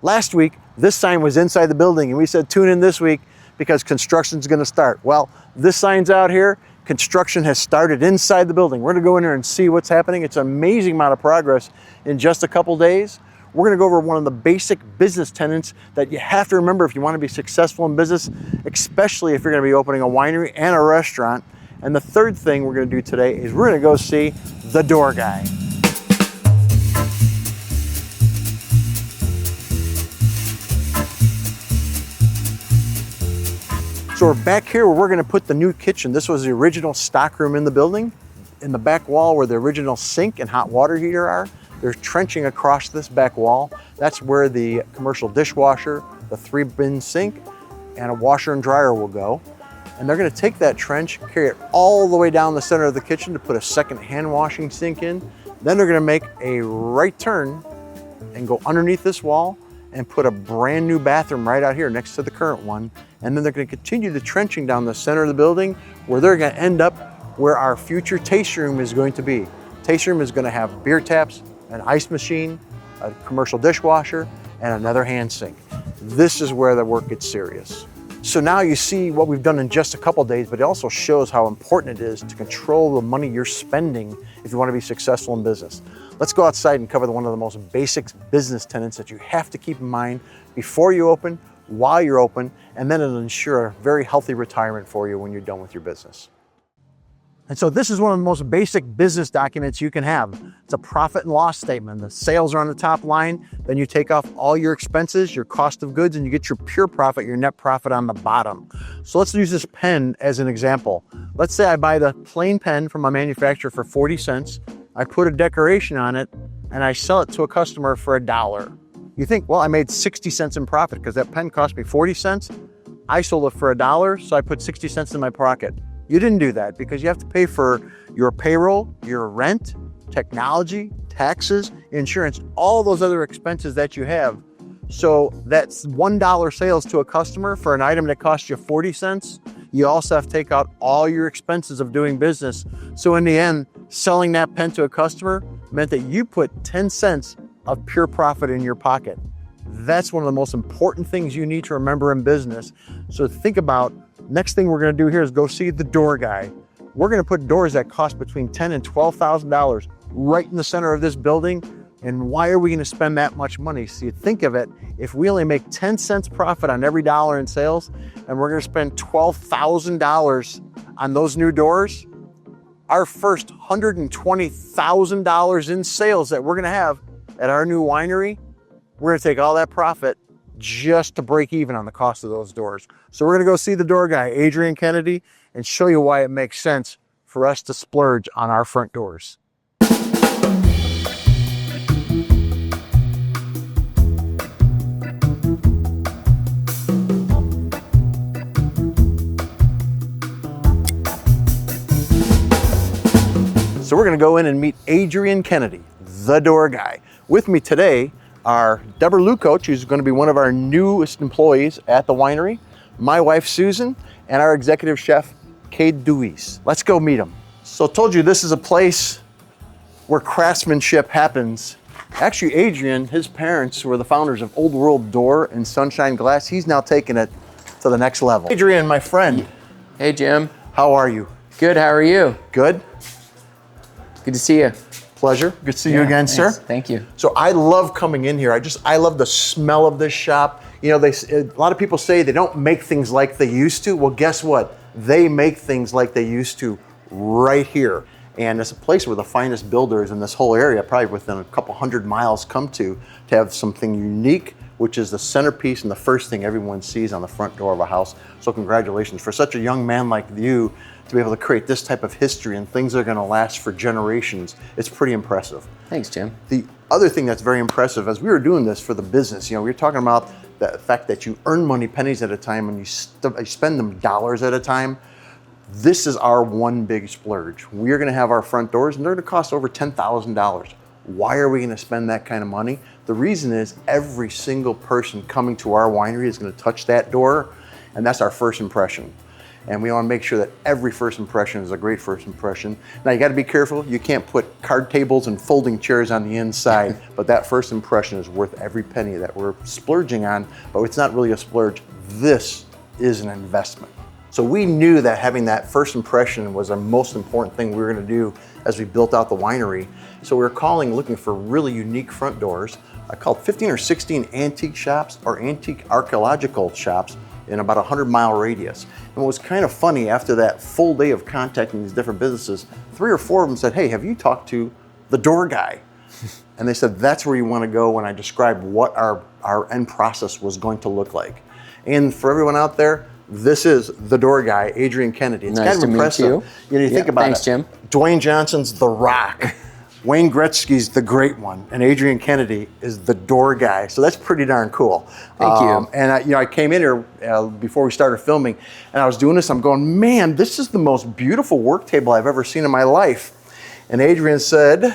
Last week, this sign was inside the building and we said tune in this week because construction's gonna start. Well, this sign's out here. Construction has started inside the building. We're gonna go in there and see what's happening. It's an amazing amount of progress in just a couple days. We're gonna go over one of the basic business tenets that you have to remember if you wanna be successful in business, especially if you're gonna be opening a winery and a restaurant. And the third thing we're gonna do today is we're gonna go see the door guy. So we're back here where we're gonna put the new kitchen. This was the original stockroom in the building. In the back wall where the original sink and hot water heater are, they're trenching across this back wall. That's where the commercial dishwasher, the 3-bin sink, and a washer and dryer will go. And they're gonna take that trench, carry it all the way down the center of the kitchen to put a second hand washing sink in. Then they're gonna make a right turn and go underneath this wall and put a brand new bathroom right out here next to the current one. And then they're gonna continue the trenching down the center of the building where they're gonna end up where our future tasting room is going to be. Tasting room is gonna have beer taps, an ice machine, a commercial dishwasher, and another hand sink. This is where the work gets serious. So now you see what we've done in just a couple days, but it also shows how important it is to control the money you're spending if you want to be successful in business. Let's go outside and cover one of the most basic business tenets that you have to keep in mind before you open, while you're open, and then it'll ensure a very healthy retirement for you when you're done with your business. And so this is one of the most basic business documents you can have. It's a profit and loss statement. The sales are on the top line, then you take off all your expenses, your cost of goods, and you get your pure profit, your net profit on the bottom. So let's use this pen as an example. Let's say I buy the plain pen from a manufacturer for 40 cents. I put a decoration on it and I sell it to a customer for $1. You think, well, I made 60 cents in profit because that pen cost me 40 cents. I sold it for $1, so I put 60 cents in my pocket. You didn't do that because you have to pay for your payroll, your rent, technology, taxes, insurance, all those other expenses that you have. So that's $1 sales to a customer for an item that costs you 40 cents. You also have to take out all your expenses of doing business. So in the end, selling that pen to a customer meant that you put 10 cents of pure profit in your pocket. That's one of the most important things you need to remember in business. So think about, next thing we're gonna do here is go see the door guy. We're gonna put doors that cost between $10,000 and $12,000 right in the center of this building. And why are we gonna spend that much money? So you think of it, if we only make 10 cents profit on every dollar in sales, and we're gonna spend $12,000 on those new doors, our first $120,000 in sales that we're gonna have at our new winery, we're gonna take all that profit just to break even on the cost of those doors. So we're gonna go see the door guy, Adrian Kennedy, and show you why it makes sense for us to splurge on our front doors. So we're gonna go in and meet Adrian Kennedy, the door guy. With me today are Deborah Lukoch, who's gonna be one of our newest employees at the winery, my wife Susan, and our executive chef, Cade Deweese. Let's go meet them. So I told you this is a place where craftsmanship happens. Actually, Adrian, his parents were the founders of Old World Door and Sunshine Glass. He's now taking it to the next level. Adrian, my friend. Hey, Jim. How are you? Good, how are you? Good. Good to see you. Pleasure. Good to see you again, thanks. sir. Thank you. So I love coming in here. I love the smell of this shop. You know, a lot of people say they don't make things like they used to. Well, guess what? They make things like they used to right here. And it's a place where the finest builders in this whole area, probably within a couple 100 miles, come to have something unique, which is the centerpiece and the first thing everyone sees on the front door of a house. So congratulations for such a young man like you to be able to create this type of history and things that are gonna last for generations. It's pretty impressive. Thanks, Jim. The other thing that's very impressive, as we were doing this for the business, you know, we were talking about the fact that you earn money pennies at a time and you spend them dollars at a time. This is our one big splurge. We're gonna have our front doors and they're gonna cost over $10,000. Why are we gonna spend that kind of money? The reason is every single person coming to our winery is gonna touch that door, and that's our first impression. And we want to make sure that every first impression is a great first impression. Now you got to be careful. You can't put card tables and folding chairs on the inside, but that first impression is worth every penny that we're splurging on, but it's not really a splurge. This is an investment. So we knew that having that first impression was the most important thing we were going to do as we built out the winery. So we were looking for really unique front doors. I called 15 or 16 antique shops or antique archaeological shops in about a 100-mile radius. And what was kind of funny, after that full day of contacting these different businesses, 3 or 4 of them said, hey, have you talked to the door guy? And they said, that's where you want to go when I described what our end process was going to look like. And for everyone out there, this is the door guy, Adrian Kennedy. It's Nice kind of to meet impressive. you. You think about Thanks, it. Jim. Dwayne Johnson's The Rock. Wayne Gretzky's the great one, and Adrian Kennedy is the door guy. So that's pretty darn cool. Thank you. And I came in here before we started filming, and I was doing this. I'm going, man, this is the most beautiful work table I've ever seen in my life. And Adrian said,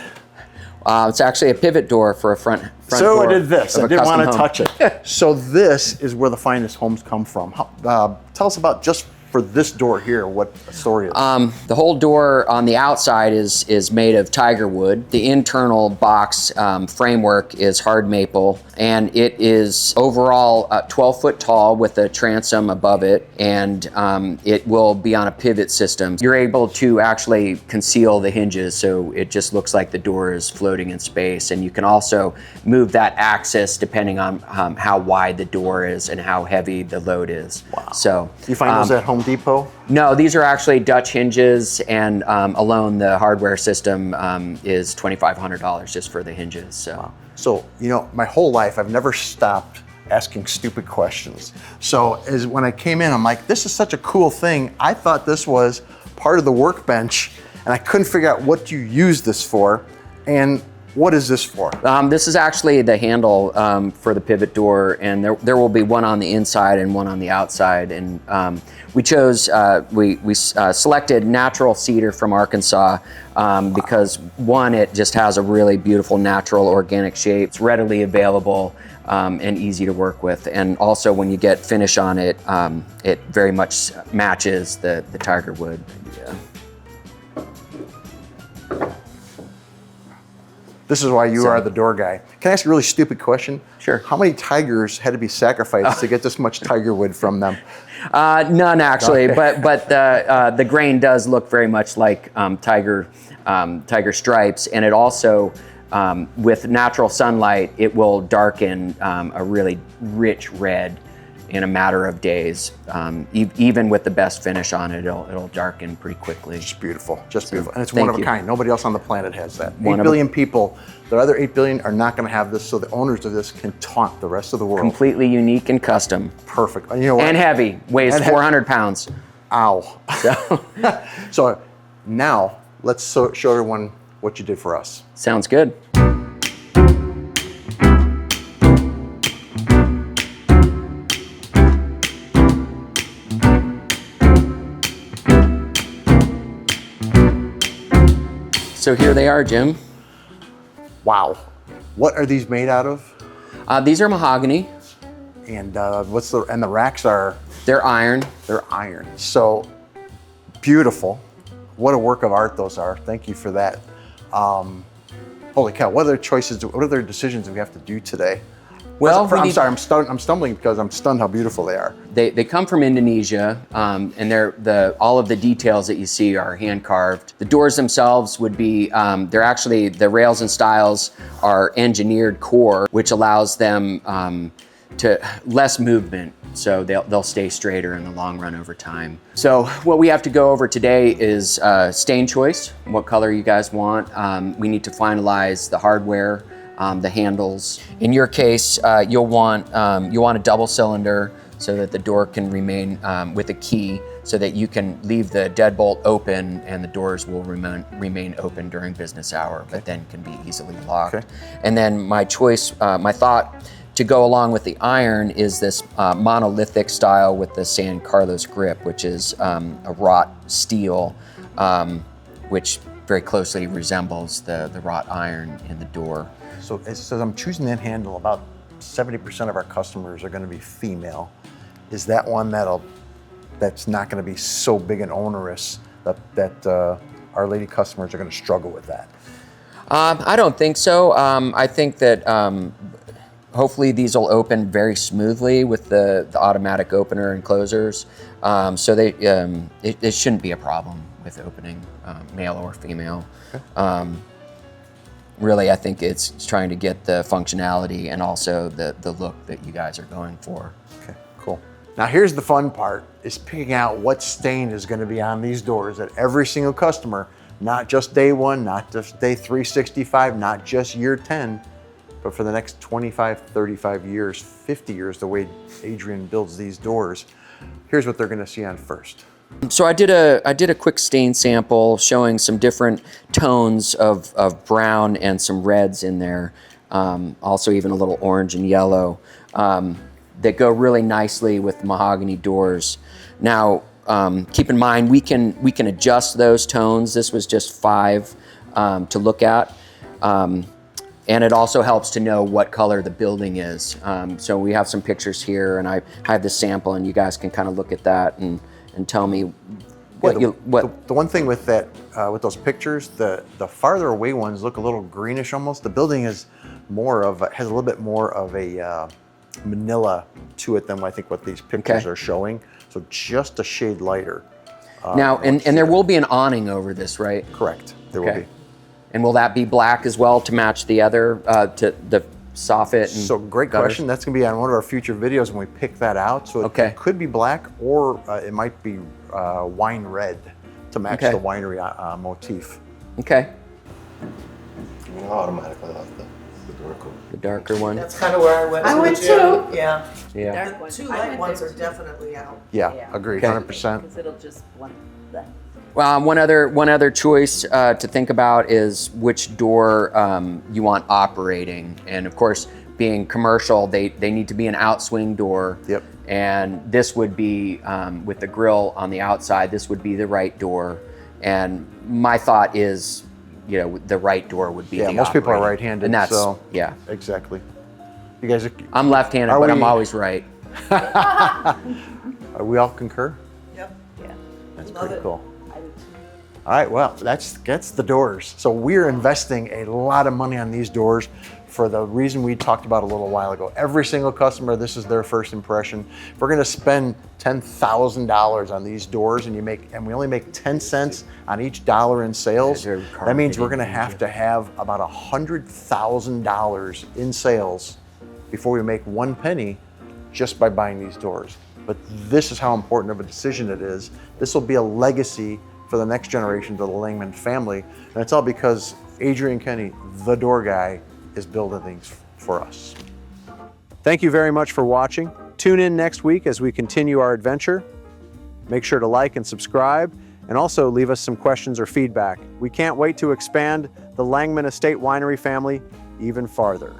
It's actually a pivot door for a front so door. I did this. of I a didn't want to custom touch home. it. So this is where the finest homes come from. Tell us about just for this door here, what the story is. The whole door on the outside is made of tiger wood. The internal box framework is hard maple, and it is overall 12 foot tall with a transom above it, and it will be on a pivot system. You're able to actually conceal the hinges, so it just looks like the door is floating in space, and you can also move that axis depending on how wide the door is and how heavy the load is. Wow. So You find those at Home Depot? no, these are actually Dutch hinges, and alone the hardware system is $2,500 just for the hinges. So, So, my whole life, I've never stopped asking stupid questions. So when I came in, I'm like, this is such a cool thing. I thought this was part of the workbench, and I couldn't figure out what you use this for. And what is this for? this is actually the handle for the pivot door, and there will be one on the inside and one on the outside. And we chose, we selected natural cedar from Arkansas because one, it just has a really beautiful natural organic shape. It's readily available and easy to work with. And also when you get finish on it, it very much matches the tiger wood. Yeah. This is why you are the door guy. Can I ask a really stupid question? Sure. How many tigers had to be sacrificed to get this much tiger wood from them? None actually, Okay. but the grain does look very much like tiger stripes, and it also, with natural sunlight, it will darken a really rich red in a matter of days. Even with the best finish on it, it'll darken pretty quickly. Just beautiful, just beautiful. And it's thank one of a you. kind. Nobody else on the planet has that. One 8 of a- billion people, the other 8 billion are not gonna have this, so the owners of this can taunt the rest of the world. Completely unique and custom. Perfect. And you know what? And heavy, weighs And 400 pounds. Ow. So now, let's show everyone what you did for us. Sounds good. So here they are, Jim. Wow. What are these made out of? These are mahogany. And the racks are, They're iron. they're iron. So beautiful. What a work of art those are. Thank you for that. Holy cow, what other decisions do we have to do today? Well, I'm sorry, I'm stumbling because I'm stunned how beautiful they are. They come from Indonesia, and all of the details that you see are hand carved. The doors themselves would be, they're actually, the rails and stiles are engineered core, which allows them to less movement, so they'll stay straighter in the long run over time. So what we have to go over today is stain choice, what color you guys want. We need to finalize the hardware, the handles. In your case, you'll want a double cylinder so that the door can remain with a key, so that you can leave the deadbolt open and the doors will remain open during business hour, but then can be easily locked. Okay. And then my thought to go along with the iron is this monolithic style with the San Carlos grip, which is a wrought steel, which very closely resembles the wrought iron in the door. So it says I'm choosing that handle. About 70% of our customers are going to be female. Is that one that'll that's not going to be so big and onerous that our lady customers are going to struggle with that? I don't think so. I think that hopefully these will open very smoothly with the automatic opener and closers. So it shouldn't be a problem with opening, male or female. Okay. Really, I think it's trying to get the functionality and also the look that you guys are going for. Okay, cool. Now here's the fun part, is picking out what stain is going to be on these doors at every single customer, not just day one, not just day 365, not just year 10, but for the next 25, 35 years, 50 years, the way Adrian builds these doors. Here's what they're going to see on first. So I did a quick stain sample showing some different tones of brown and some reds in there, also even a little orange and yellow, that go really nicely with mahogany doors. Now, keep in mind, we can adjust those tones. This was just 5 to look at. And it also helps to know what color the building is. So we have some pictures here, and I have the sample, and you guys can kind of look at that and tell me what the one thing with that, with those pictures, the farther away ones look a little greenish almost. The building is has a little bit more of a manila to it than I think what these pictures are showing. So just a shade lighter. Now, and there will be an awning over this, right? Correct, there will be. And will that be black as well to match the other, to the soffit? And so great question. That's going to be on one of our future videos when we pick that out. So it could be black, or it might be wine red to match the winery motif. Okay. You automatically like the darker. The darker one. That's kind of where I went. I went too. too. Yeah. Yeah. The 2 light ones are definitely out. Yeah, agreed, 100%. Because it'll just blend that. Well, one other choice to think about is which door you want operating, and of course, being commercial, they need to be an outswing door. Yep. And this would be with the grill on the outside. This would be the right door, and my thought is, the right door would be. Yeah, the most people are operating. right-handed, and that's so exactly. You guys, I'm left-handed, but I'm always right. we all concur? Yep. Yeah. That's Love pretty it. cool. I would too. All right, well, that's the doors. So we're investing a lot of money on these doors for the reason we talked about a little while ago. Every single customer, this is their first impression. If we're gonna spend $10,000 on these doors and we only make 10 cents on each dollar in sales, that means we're gonna have to have about $100,000 in sales before we make 1 penny just by buying these doors. But this is how important of a decision it is. This will be a legacy for the next generation to the Langman family. And it's all because Adrian Kenny, the door guy, is building things for us. Thank you very much for watching. Tune in next week as we continue our adventure. Make sure to like and subscribe, and also leave us some questions or feedback. We can't wait to expand the Langman Estate Winery family even farther.